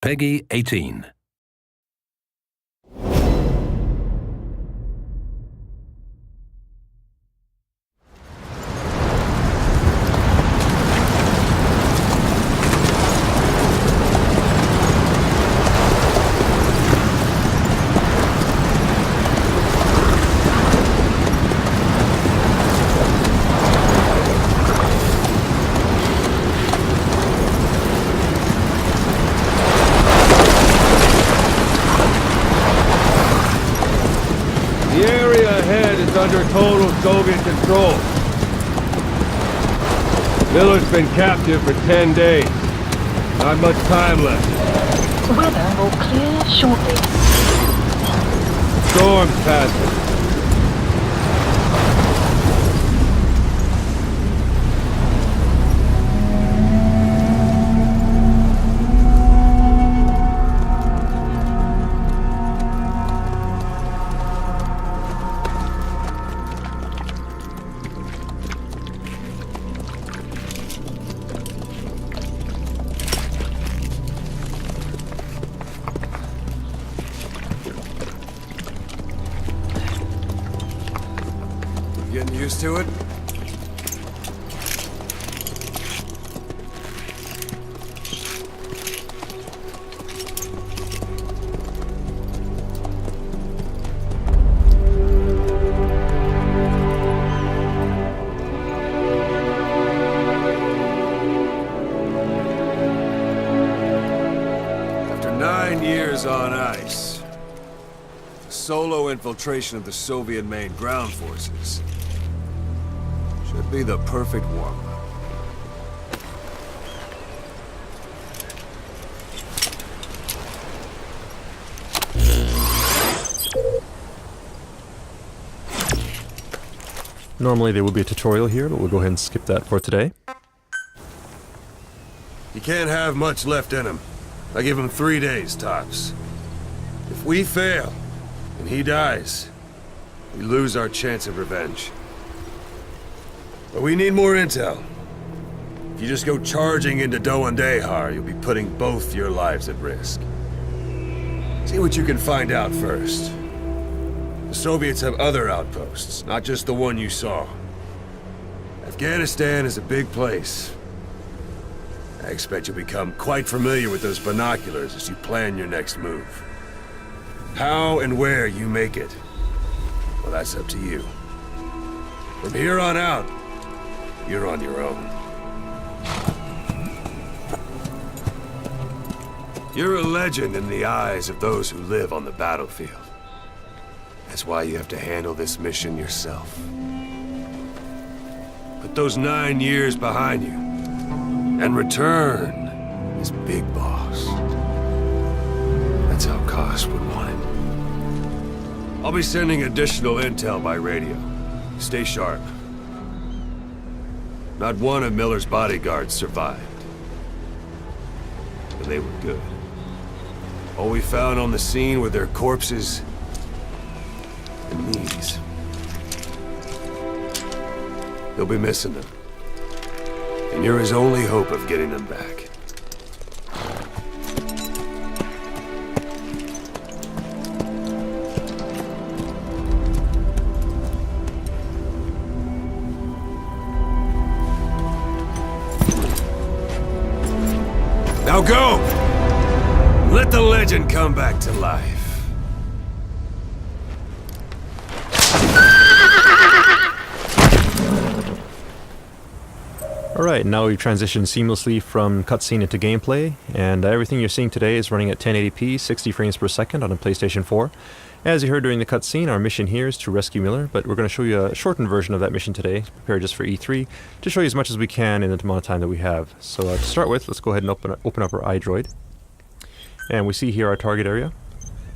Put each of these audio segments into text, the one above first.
Peggy 18. The area ahead is under total Soviet control. Miller's been captive for 10 days. Not much time left. The weather will clear shortly. Storm's passing. Getting used to it? After 9 years on ice, solo infiltration of the Soviet main ground forces should be the perfect warm-up. Normally there would be a tutorial here, but we'll go ahead and skip that for today. He can't have much left in him. I give him 3 days, tops. If we fail, and he dies, we lose our chance of revenge. But we need more intel. If you just go charging into Doandehar, you'll be putting both your lives at risk. See what you can find out first. The Soviets have other outposts, not just the one you saw. Afghanistan is a big place. I expect you'll become quite familiar with those binoculars as you plan your next move. How and where you make it, well, that's up to you. From here on out, you're on your own. You're a legend in the eyes of those who live on the battlefield. That's why you have to handle this mission yourself. Put those 9 years behind you, and return as Big Boss. That's how Koss would want it. I'll be sending additional intel by radio. Stay sharp. Not one of Miller's bodyguards survived. But they were good. All we found on the scene were their corpses and knees. They'll be missing them. And you're his only hope of getting them back. Now go! Let the legend come back to life. Alright, now we've transitioned seamlessly from cutscene into gameplay, and everything you're seeing today is running at 1080p, 60 frames per second on a PlayStation 4. As you heard during the cutscene, our mission here is to rescue Miller, but we're going to show you a shortened version of that mission today, prepared just for E3, to show you as much as we can in the amount of time that we have. So to start with, let's go ahead and open up our iDroid. And we see here our target area.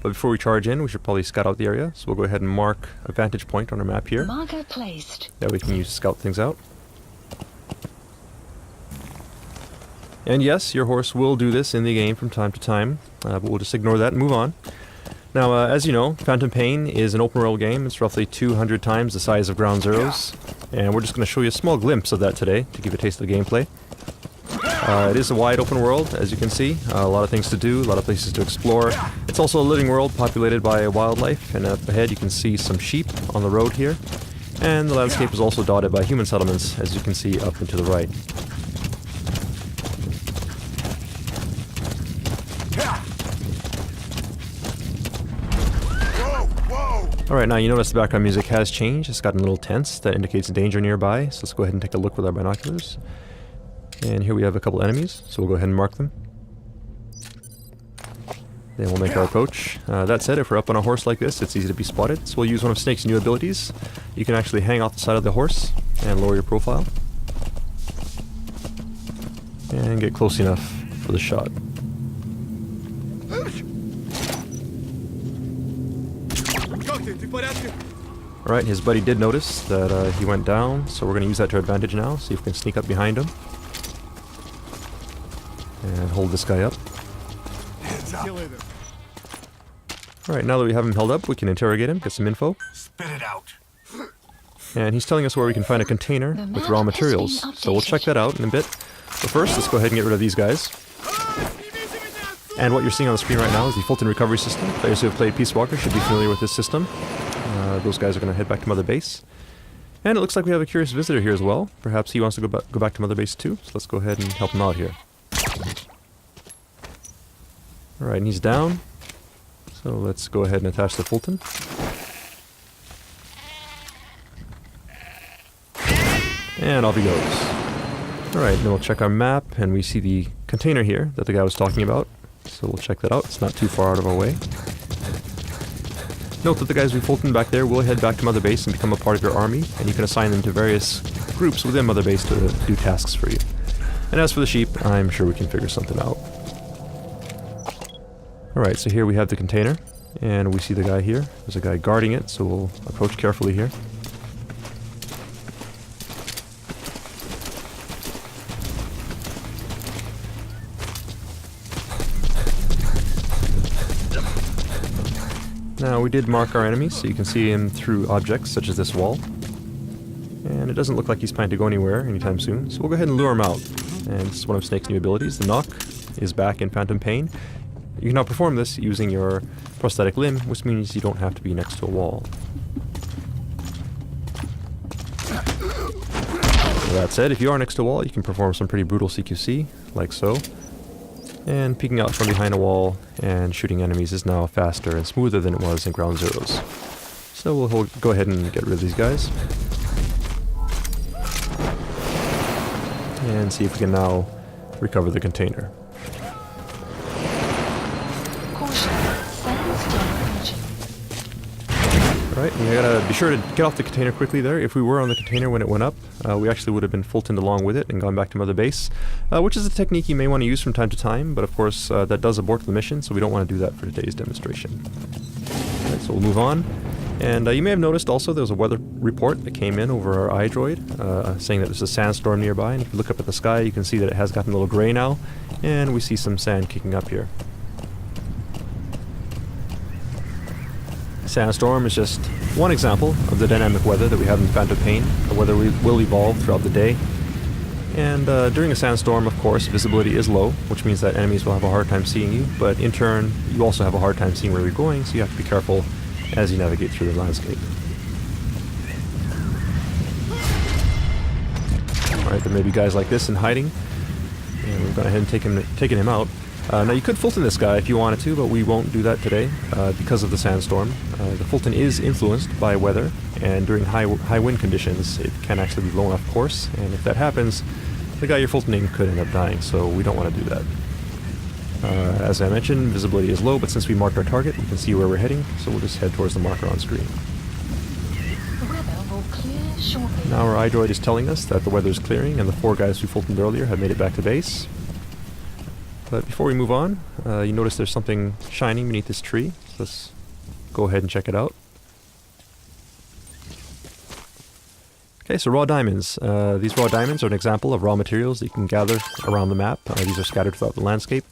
But before we charge in, we should probably scout out the area, so we'll go ahead and mark a vantage point on our map here. Marker placed. That we can use to scout things out. And yes, your horse will do this in the game from time to time, but we'll just ignore that and move on. Now, as you know, Phantom Pain is an open world game. It's roughly 200 times the size of Ground Zeroes, and we're just going to show you a small glimpse of that today to give you a taste of the gameplay. It is a wide open world, as you can see. A lot of things to do, a lot of places to explore. It's also a living world populated by wildlife, and up ahead you can see some sheep on the road here. And the landscape is also dotted by human settlements, as you can see up and to the right. Alright, now you notice the background music has changed. It's gotten a little tense. That indicates danger nearby, so let's go ahead and take a look with our binoculars. And here we have a couple enemies, so we'll go ahead and mark them. Then we'll make our approach. That said, if we're up on a horse like this, it's easy to be spotted, so we'll use one of Snake's new abilities. You can actually hang off the side of the horse and lower your profile. And get close enough for the shot. Alright, his buddy did notice that he went down, so we're going to use that to our advantage now. See if we can sneak up behind him. And hold this guy up. Alright, now that we have him held up, we can interrogate him, get some info. Spit it out. And he's telling us where we can find a container with raw materials, so we'll check that out in a bit. But first, let's go ahead and get rid of these guys. And what you're seeing on the screen right now is the Fulton recovery system. Players who have played Peace Walker should be familiar with this system. Those guys are going to head back to Mother Base. And it looks like we have a curious visitor here as well. Perhaps he wants to go back to Mother Base too, so let's go ahead and help him out here. Alright, and he's down. So let's go ahead and attach the Fulton. And off he goes. Alright, then we'll check our map, and we see the container here that the guy was talking about. So we'll check that out. It's not too far out of our way. Note that the guys we Fulton back there will head back to Mother Base and become a part of your army, and you can assign them to various groups within Mother Base to do tasks for you. And as for the sheep, I'm sure we can figure something out. Alright, so here we have the container, and we see the guy here. There's a guy guarding it, so we'll approach carefully here. Now, we did mark our enemies, so you can see him through objects such as this wall. And it doesn't look like he's planning to go anywhere anytime soon, so we'll go ahead and lure him out. And this is one of Snake's new abilities. The knock is back in Phantom Pain. You can now perform this using your prosthetic limb, which means you don't have to be next to a wall. So that said, if you are next to a wall, you can perform some pretty brutal CQC, like so. And peeking out from behind a wall and shooting enemies is now faster and smoother than it was in Ground Zeroes. So we'll go ahead and get rid of these guys. And see if we can now recover the container. Alright, we gotta be sure to get off the container quickly there. If we were on the container when it went up, we actually would have been Fultoned along with it and gone back to Mother Base, which is a technique you may want to use from time to time, but of course that does abort the mission, so we don't want to do that for today's demonstration. Alright, so we'll move on. And you may have noticed also there was a weather report that came in over our iDroid, saying that there's a sandstorm nearby, and if you look up at the sky you can see that it has gotten a little gray now, and we see some sand kicking up here. Sandstorm is just one example of the dynamic weather that we have in Phantom Pain. The weather will evolve throughout the day. And during a sandstorm, of course, visibility is low, which means that enemies will have a hard time seeing you, but in turn, you also have a hard time seeing where you're going, so you have to be careful as you navigate through the landscape. Alright, there may be guys like this in hiding, and we've gone ahead and taken him out. Now you could Fulton this guy if you wanted to, but we won't do that today because of the sandstorm. The Fulton is influenced by weather, and during high wind conditions it can actually be blown off course, and if that happens, the guy you're Fultoning could end up dying, so we don't want to do that. As I mentioned, visibility is low, but since we marked our target, we can see where we're heading, so we'll just head towards the marker on screen. The weather will clear shortly. Now our iDroid is telling us that the weather is clearing, and the 4 guys who Fultoned earlier have made it back to base. But before we move on, you notice there's something shining beneath this tree. So let's go ahead and check it out. Okay, so raw diamonds. These raw diamonds are an example of raw materials that you can gather around the map. These are scattered throughout the landscape.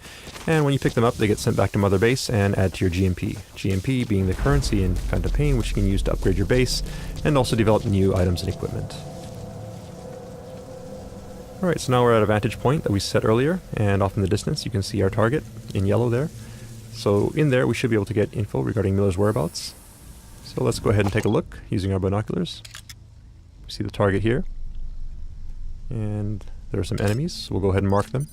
And when you pick them up, they get sent back to Mother Base and add to your GMP. GMP being the currency in Phantom Pain, which you can use to upgrade your base and also develop new items and equipment. Alright, so now we're at a vantage point that we set earlier, and off in the distance you can see our target in yellow there. So in there we should be able to get info regarding Miller's whereabouts. So let's go ahead and take a look using our binoculars. We see the target here, and there are some enemies, so we'll go ahead and mark them.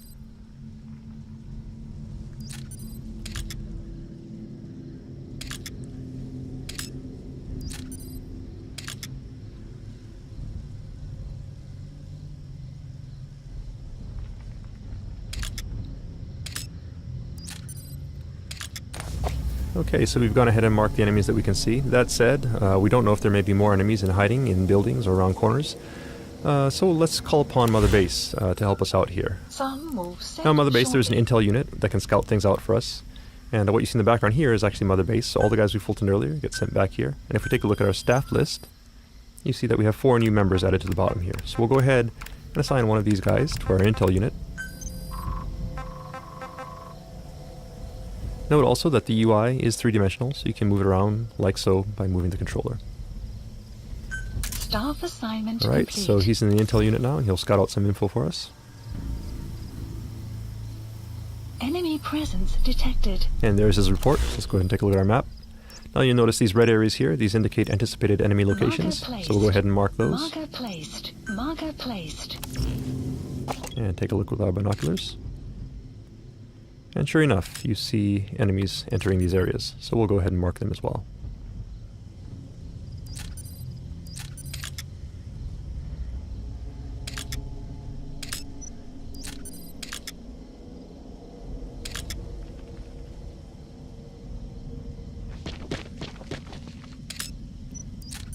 Okay, so we've gone ahead and marked the enemies that we can see. That said, we don't know if there may be more enemies in hiding in buildings or around corners. So let's call upon Mother Base to help us out here. Now, Mother Base, there's an intel unit that can scout things out for us. And what you see in the background here is actually Mother Base. So all the guys we fultoned earlier get sent back here. And if we take a look at our staff list, you see that we have 4 new members added to the bottom here. So we'll go ahead and assign one of these guys to our intel unit. Note also that the UI is 3-dimensional, so you can move it around like so by moving the controller. Staff assignment Alright, complete. so he's in the intel unit now, and he'll scout out some info for us. Enemy presence detected. And there's his report. Let's go ahead and take a look at our map. Now you'll notice these red areas here. These indicate anticipated enemy locations. So we'll go ahead and mark those. Marker placed. Marker placed. And take a look with our binoculars. And sure enough, you see enemies entering these areas. So we'll go ahead and mark them as well.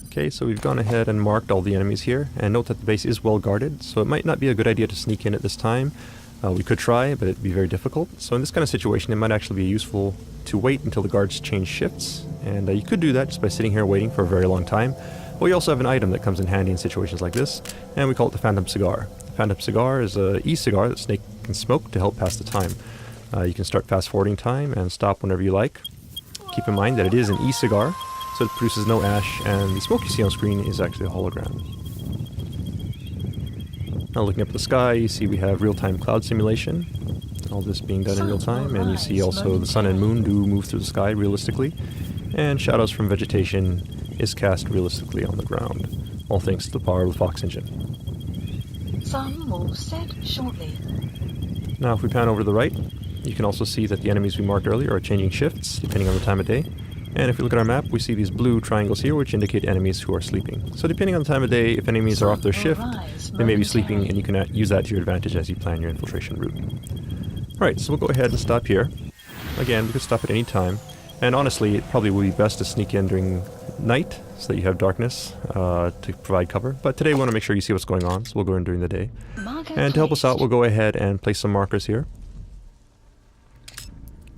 Okay, so we've gone ahead and marked all the enemies here, and note that the base is well guarded, so it might not be a good idea to sneak in at this time. We could try, but it'd be very difficult. So in this kind of situation, it might actually be useful to wait until the guards change shifts, and you could do that just by sitting here waiting for a very long time. But we also have an item that comes in handy in situations like this, and we call it the Phantom Cigar. The Phantom Cigar is an e-cigar that Snake can smoke to help pass the time. You can start fast-forwarding time and stop whenever you like. Keep in mind that it is an e-cigar, so it produces no ash, and the smoke you see on screen is actually a hologram. Now looking up at the sky, you see we have real-time cloud simulation, all this being done in real time, and you see also the sun and moon do move through the sky realistically, and shadows from vegetation is cast realistically on the ground, all thanks to the power of the Fox engine. Sun will set shortly. Now if we pan over to the right, you can also see that the enemies we marked earlier are changing shifts depending on the time of day. And if we look at our map, we see these blue triangles here which indicate enemies who are sleeping. So depending on the time of day, if enemies are off their shift, they may be sleeping, and you can use that to your advantage as you plan your infiltration route. Alright, so we'll go ahead and stop here. Again, we could stop at any time. And honestly, it probably would be best to sneak in during night so that you have darkness to provide cover. But today we want to make sure you see what's going on, so we'll go in during the day. And to help us out, we'll go ahead and place some markers here.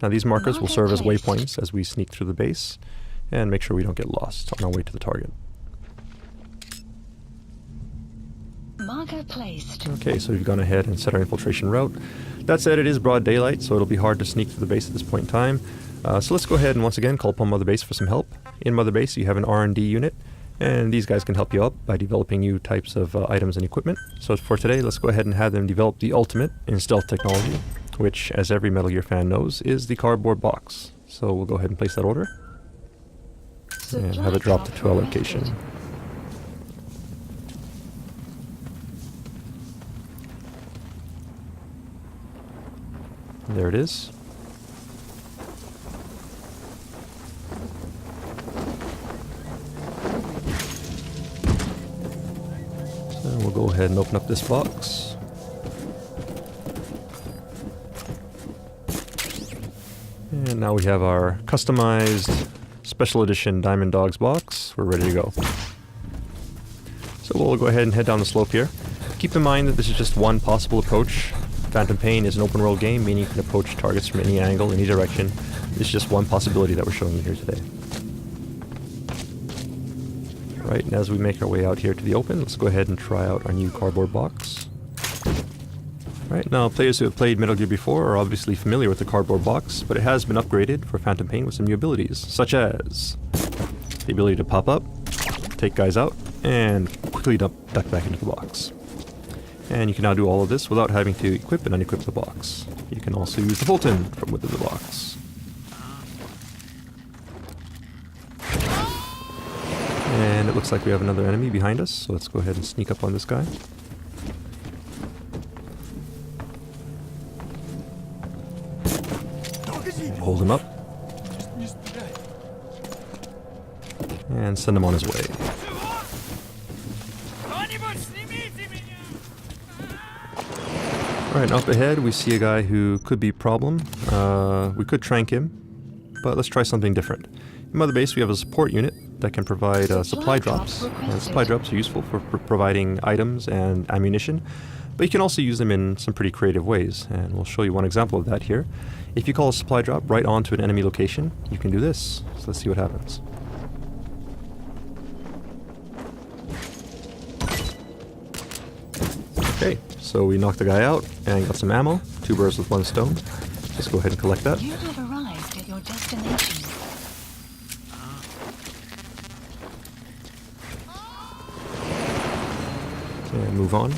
Now these markers will serve as waypoints as we sneak through the base and make sure we don't get lost on our way to the target. Marker placed. Okay, so we've gone ahead and set our infiltration route. That said, it is broad daylight, so it'll be hard to sneak through the base at this point in time. So let's go ahead and once again call upon Mother Base for some help. In Mother Base you have an R&D unit, and these guys can help you out by developing new types of items and equipment. So for today, let's go ahead and have them develop the ultimate in stealth technology, which, as every Metal Gear fan knows, is the cardboard box. So we'll go ahead and place that order, and have it dropped to our location. And there it is. So we'll go ahead and open up this box. And now we have our customized special edition Diamond Dogs box. We're ready to go. So we'll go ahead and head down the slope here. Keep in mind that this is just one possible approach. Phantom Pain is an open world game, meaning you can approach targets from any angle, any direction. This is just one possibility that we're showing you here today. Right, and as we make our way out here to the open, let's go ahead and try out our new cardboard box. Right, now players who have played Metal Gear before are obviously familiar with the cardboard box, but it has been upgraded for Phantom Pain with some new abilities, such as the ability to pop up, take guys out, and quickly duck back into the box. And you can now do all of this without having to equip and unequip the box. You can also use the Fulton from within the box. And it looks like we have another enemy behind us, so let's go ahead and sneak up on this guy. And hold him up. And send him on his way. Alright, up ahead we see a guy who could be a problem. We could trank him, but let's try something different. In Mother Base we have a support unit that can provide supply drops. And supply drops are useful for providing items and ammunition, but you can also use them in some pretty creative ways, and we'll show you one example of that here. If you call a supply drop right onto an enemy location, you can do this. So let's see what happens. Okay, so we knocked the guy out and got some ammo. 2 birds with 1 stone. Let's go ahead and collect that. You have arrived at your destination. And move on.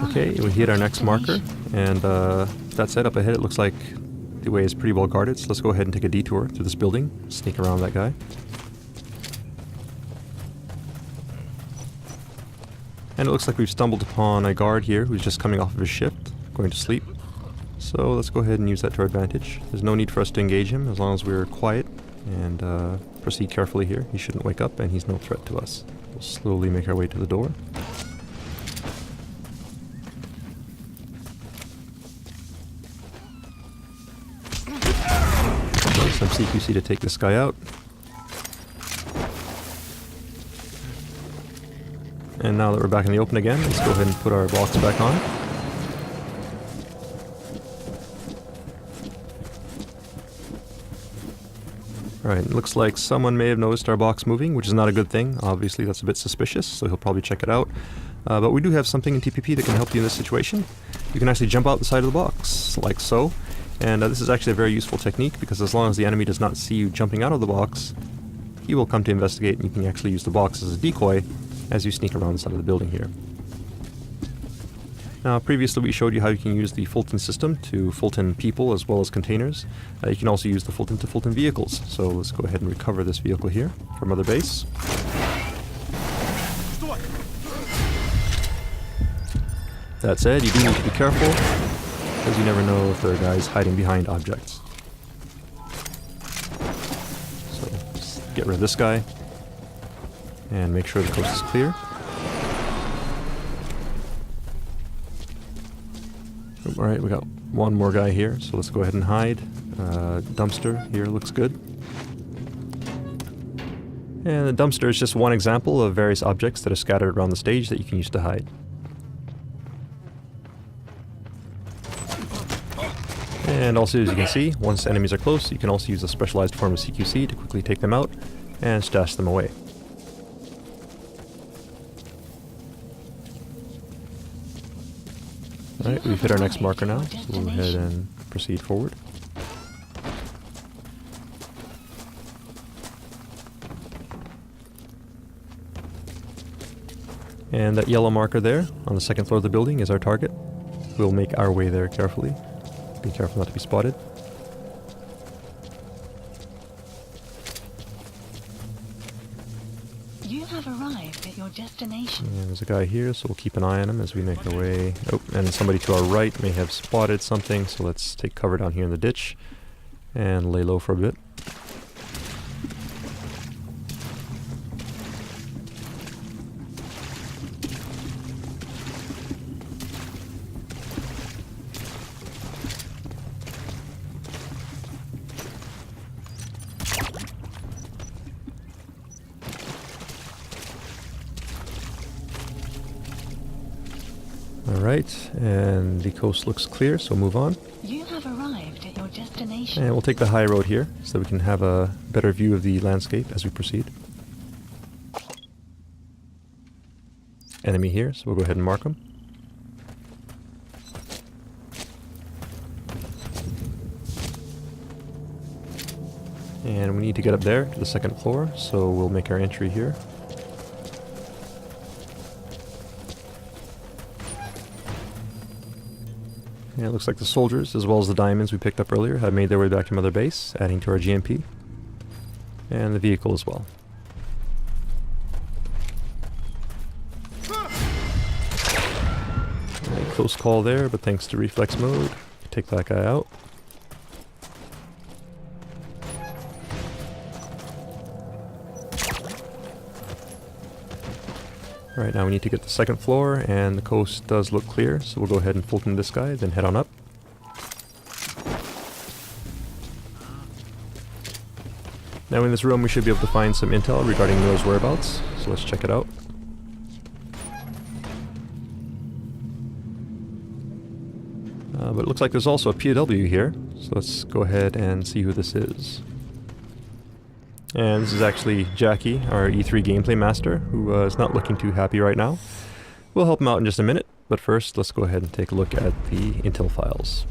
Okay, we hit our next marker, and that said, up ahead it looks like the way is pretty well guarded, so let's go ahead and take a detour through this building, sneak around that guy. And it looks like we've stumbled upon a guard here who's just coming off of his shift, going to sleep. So let's go ahead and use that to our advantage. There's no need for us to engage him as long as we're quiet and proceed carefully here. He shouldn't wake up and he's no threat to us. We'll slowly make our way to the door. Some CQC to take this guy out. And now that we're back in the open again, let's go ahead and put our box back on. Alright, looks like someone may have noticed our box moving, which is not a good thing. Obviously that's a bit suspicious, so he'll probably check it out. But we do have something in TPP that can help you in this situation. You can actually jump out the side of the box, like so. And this is actually a very useful technique, because as long as the enemy does not see you jumping out of the box, he will come to investigate, and you can actually use the box as a decoy as you sneak around the side of the building here. Now, previously we showed you how you can use the Fulton system to Fulton people as well as containers. You can also use the Fulton to Fulton vehicles. So let's go ahead and recover this vehicle here from Mother Base. That said, you do need to be careful, because you never know if there are guys hiding behind objects. So, just get rid of this guy, and make sure the coast is clear. Alright, we got one more guy here, so let's go ahead and hide. Dumpster here looks good. And the dumpster is just one example of various objects that are scattered around the stage that you can use to hide. And also, as you can see, once enemies are close, you can also use a specialized form of CQC to quickly take them out and stash them away. Alright, we've hit our next marker now, so we'll go ahead and proceed forward. And that yellow marker there, on the second floor of the building, is our target. We'll make our way there carefully. Be careful not to be spotted. You have arrived at your destination. And there's a guy here, so we'll keep an eye on him as we make our way. Oh, and somebody to our right may have spotted something, so let's take cover down here in the ditch and lay low for a bit. Alright, and the coast looks clear, so move on. You have arrived at your destination. destination. And we'll take the high road here so that we can have a better view of the landscape as we proceed. Enemy here, so we'll go ahead and mark them. And we need to get up there to the second floor, so we'll make our entry here. And it looks like the soldiers, as well as the diamonds we picked up earlier, have made their way back to Mother Base, adding to our GMP. And the vehicle as well. Right, close call there, but thanks to reflex mode, take that guy out. Alright, now we need to get to the second floor, and the coast does look clear, so we'll go ahead and Fulton this guy, then head on up. Now in this room we should be able to find some intel regarding Miller's whereabouts, so let's check it out. But it looks like there's also a POW here, so let's go ahead and see who this is. And this is actually Jackie, our E3 gameplay master, who is not looking too happy right now. We'll help him out in just a minute, but first let's go ahead and take a look at the intel files.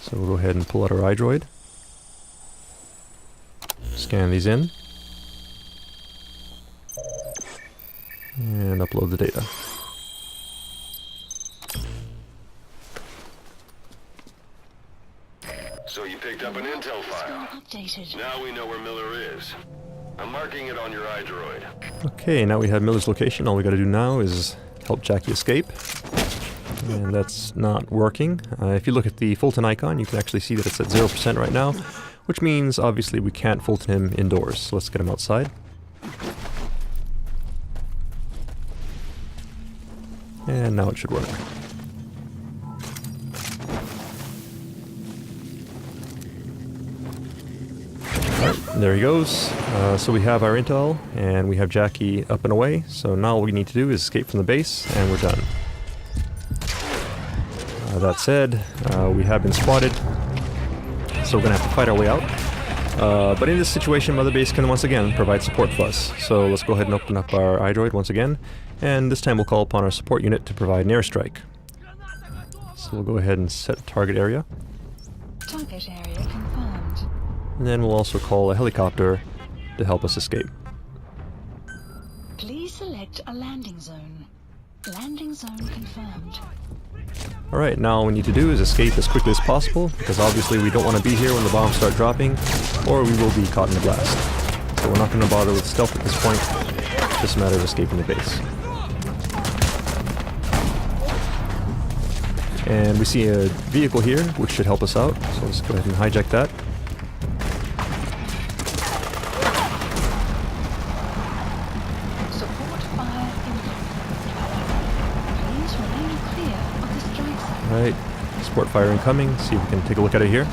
So we'll go ahead and pull out our iDroid, scan these in, and upload the data. So you picked up an intel file. Updated. Now we know where Miller is. I'm marking it on your iDroid. Okay, now we have Miller's location. All we gotta do now is help Jackie escape. And that's not working. If you look at the Fulton icon, you can actually see that it's at 0% right now, which means obviously we can't Fulton him indoors. So let's get him outside. And now it should work. There he goes. So we have our intel, and we have Jackie up and away. So now all we need to do is escape from the base, and we're done. That said, we have been spotted, so we're going to have to fight our way out. But in this situation, Mother Base can once again provide support for us. So let's go ahead and open up our iDroid once again, and this time we'll call upon our support unit to provide an airstrike. So we'll go ahead and set target area. Target area confirmed. And then we'll also call a helicopter to help us escape. Please select a landing zone. Landing zone confirmed. Alright, now all we need to do is escape as quickly as possible, because obviously we don't want to be here when the bombs start dropping, or we will be caught in the blast. So we're not going to bother with stealth at this point, just a matter of escaping the base. And we see a vehicle here, which should help us out, so let's go ahead and hijack that. Support fire incoming. Please remain clear of the strike zone. Alright, support fire incoming, see if we can take a look at it here.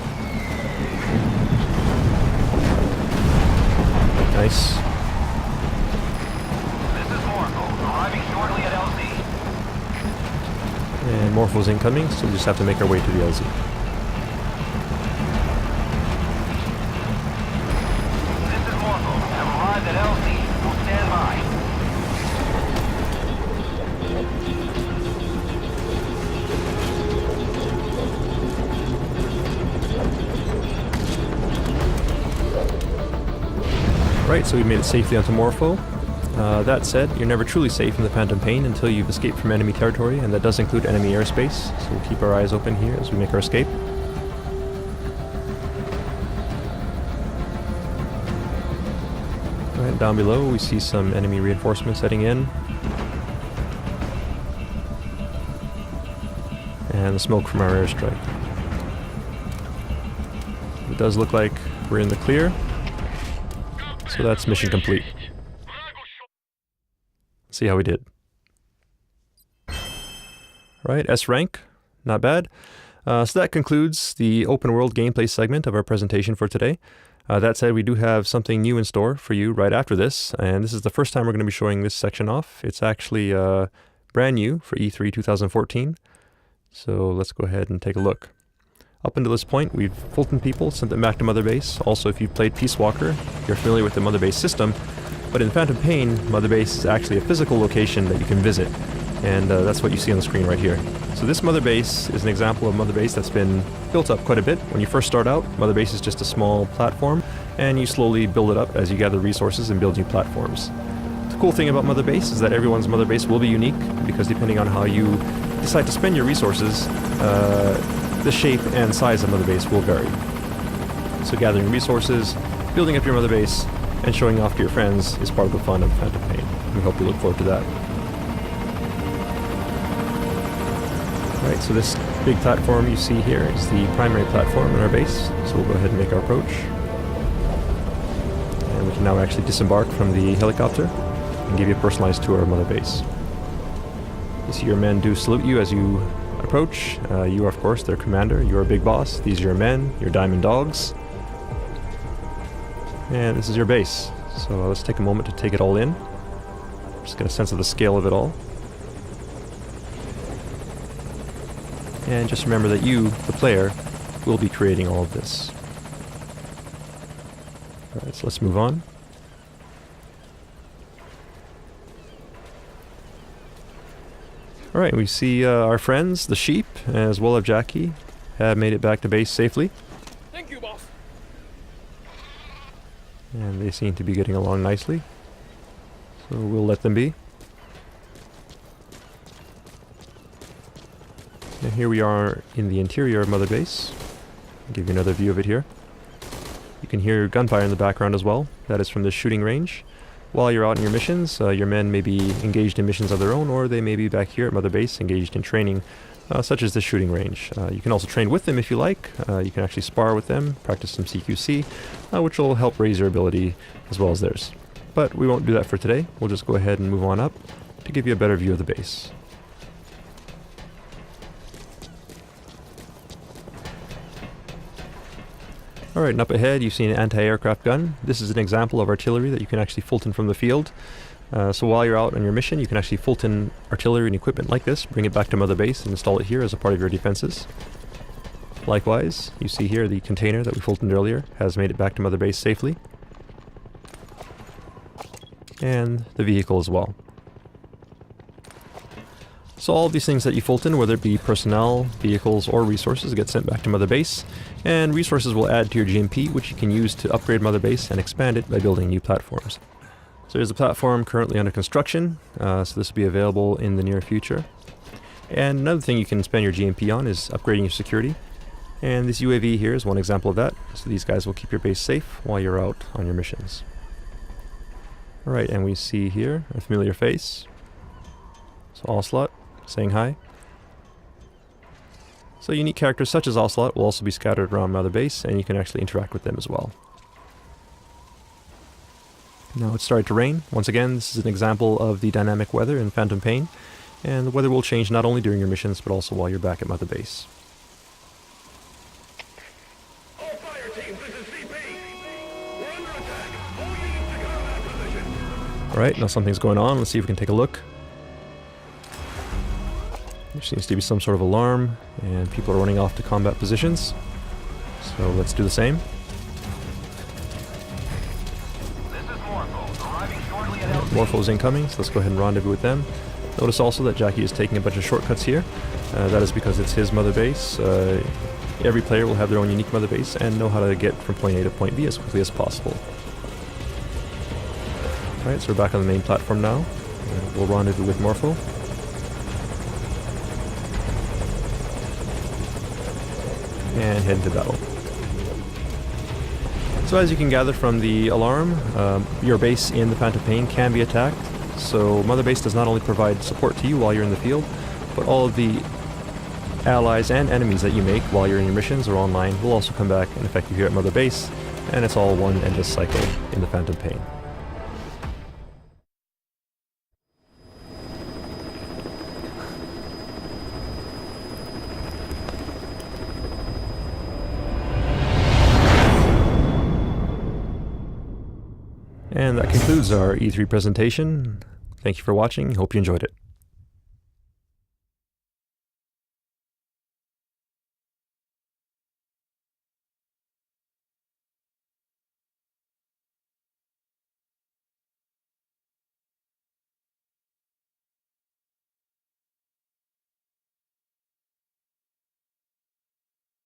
Nice. This is Morpho, arriving shortly at LZ. And Morpho's incoming, so we just have to make our way to the LZ. This is Morpho, have arrived at LZ. Will stand by. Right, so we made it safely onto Morpho. That said, you're never truly safe in the Phantom Pain until you've escaped from enemy territory, and that does include enemy airspace, so we'll keep our eyes open here as we make our escape. Right, down below we see some enemy reinforcements heading in. And the smoke from our airstrike. It does look like we're in the clear, so that's mission complete. See how we did. Right, S rank, not bad. So that concludes the open world gameplay segment of our presentation for today. That said, we do have something new in store for you right after this, and this is the first time we're going to be showing this section off. It's actually brand new for E3 2014. So let's go ahead and take a look. Up until this point, we've Fulton people, sent them back to Mother Base. Also, if you've played Peace Walker, you're familiar with the Mother Base system. But in Phantom Pain, Mother Base is actually a physical location that you can visit. And that's what you see on the screen right here. So this Mother Base is an example of Mother Base that's been built up quite a bit. When you first start out, Mother Base is just a small platform, and you slowly build it up as you gather resources and build new platforms. The cool thing about Mother Base is that everyone's Mother Base will be unique, because depending on how you decide to spend your resources, the shape and size of Mother Base will vary. So gathering resources, building up your Mother Base, and showing off to your friends is part of the fun of Phantom Pain. We hope you look forward to that. Alright, so this big platform you see here is the primary platform in our base, so we'll go ahead and make our approach. And we can now actually disembark from the helicopter and give you a personalized tour of Mother Base. You see your men do salute you as you approach. You are, of course, their commander. You're a big boss. These are your men, your diamond dogs. And this is your base. So let's take a moment to take it all in. Just get a sense of the scale of it all. And just remember that you, the player, will be creating all of this. Alright, so let's move on. Alright, we see our friends, the sheep, as well as Jackie, have made it back to base safely. Thank you, boss. And they seem to be getting along nicely. So we'll let them be. And here we are in the interior of Mother Base. I'll give you another view of it here. You can hear gunfire in the background as well. That is from the shooting range. While you're out in your missions, your men may be engaged in missions of their own, or they may be back here at Mother Base engaged in training, such as the shooting range. You can also train with them if you like. You can actually spar with them, practice some CQC, which will help raise your ability as well as theirs. But we won't do that for today. We'll just go ahead and move on up to give you a better view of the base. Alright, and up ahead you see an anti-aircraft gun. This is an example of artillery that you can actually Fulton from the field. So while you're out on your mission, you can actually Fulton artillery and equipment like this, bring it back to Mother Base and install it here as a part of your defenses. Likewise, you see here the container that we Fultoned earlier has made it back to Mother Base safely. And the vehicle as well. So all of these things that you Fulton, whether it be personnel, vehicles, or resources, get sent back to Mother Base, and resources will add to your GMP, which you can use to upgrade Mother Base and expand it by building new platforms. So there's a platform currently under construction, so this will be available in the near future. And another thing you can spend your GMP on is upgrading your security. And this UAV here is one example of that, so these guys will keep your base safe while you're out on your missions. Alright, and we see here a familiar face. So Ocelot, saying hi. So unique characters such as Ocelot will also be scattered around Mother Base, and you can actually interact with them as well. Now it's started to rain. Once again, this is an example of the dynamic weather in Phantom Pain, and the weather will change not only during your missions, but also while you're back at Mother Base. All fire teams, this is CP. We're under attack. All units to combat position. Alright, now something's going on. Let's see if we can take a look. There seems to be some sort of alarm, and people are running off to combat positions. So let's do the same. This is Morpho, arriving shortly at LZ. Morpho's incoming, so let's go ahead and rendezvous with them. Notice also that Jackie is taking a bunch of shortcuts here. That is because it's his Mother Base. Every player will have their own unique Mother Base and know how to get from point A to point B as quickly as possible. Alright, so we're back on the main platform now. We'll rendezvous with Morpho. And head into battle. So as you can gather from the alarm, your base in the Phantom Pain can be attacked. So Mother Base does not only provide support to you while you're in the field, but all of the allies and enemies that you make while you're in your missions or online will also come back and affect you here at Mother Base, and it's all one endless cycle in the Phantom Pain. And that concludes our E3 presentation. Thank you for watching. Hope you enjoyed it.